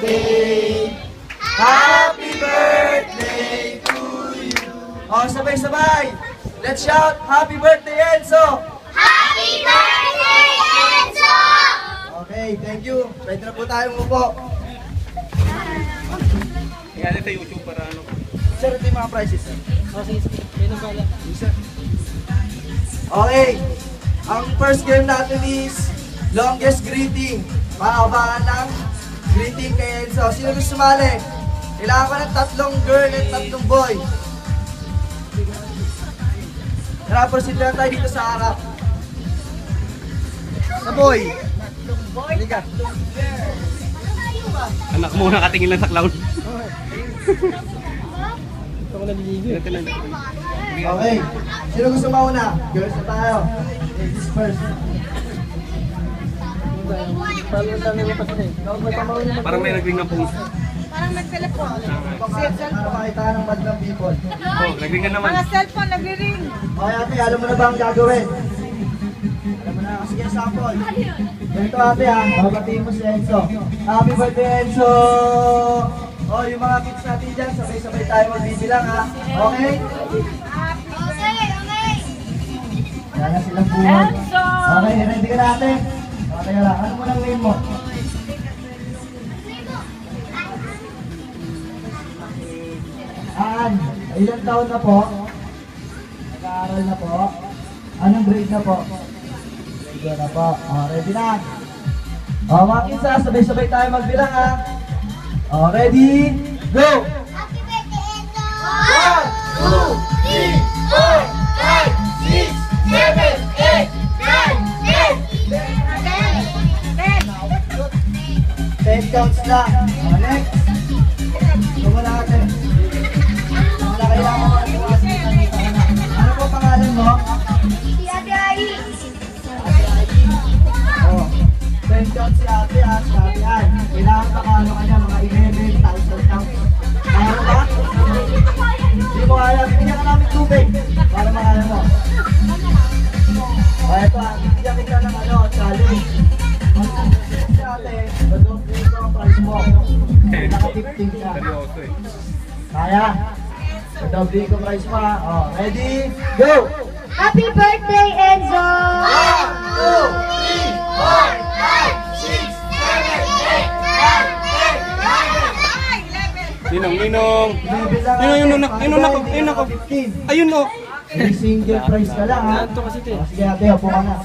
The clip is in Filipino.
birthday! Happy birthday to you! Oh, sabay-sabay! Let's shout, Happy birthday, Enzo! Happy birthday, Enzo! Okay, thank you. Pwede na po tayong upo. Tingnan sa YouTube para ano. Sir, ito yung mga prizes. Okay, may nabala. Okay, ang first game natin is longest greeting. Pakabahan ng greeting kay Enzo. Sino gusto sumali? Kailangan ko ng 3 girl at 3 boy. Tara, proceed na tayo dito sa harap. Sa boy. Halika. Anak mo nakatingin lang sa cloud. Ito ko naliligo. Okay, sino gusto mauna? Girls na tayo. Ladies first. Parang dami mo pa sila eh. Parang may nagring ng phone. Parang nag-telepon. Para makita ng madlang people. Oh, nagring ka naman. Mga cellphone nagre-ring. Okay ate, alam mo na ba ang gagawin? Alam mo na, sige sample. Ganito ate ha, babatiin mo si Enzo. Happy birthday Enzo! Oh, yung mga kids natin dyan, sabay-sabay tayo magbibilang ha. Okay? Okay, okay. Kaya na silang buwan. Okay, ready ka na ate? Okay lang, ano mo nang name mo? Aan, ilang taon na po? Nag-aaral na po? Anong grade na po? Grade na po. Ready na? Mga kinsa, sabay-sabay tayo magbilang ha. Ready? Go! Happy birthday, Enzo! 10 counts na. Next. Wala natin. Wala kailangan mo. Ano po pangalan mo? Si Ate Ai. Oh, 10 counts si ate ha. Sabi yan. Kailangan pakano ka niya mga 11,000 counts. Kaya mo ba? Hindi mo kaya. Bibigyan ka namin tubig. Para makaya mo. Ito ha. Bibigyan kita ng challenge. Si ate, badong dito ang price mo. Naka-15 ka. Seryoso eh. Kaya? Badong ko price mo ha. Ready? Go! Happy birthday, Enzo! 1, 2, 3, 4, 5, 6, 7, 8, 9, 10, 11. Ninong. Ayun oh. May single price ka lang ha. Ito kasi ito eh. Sige ate, upo ka na.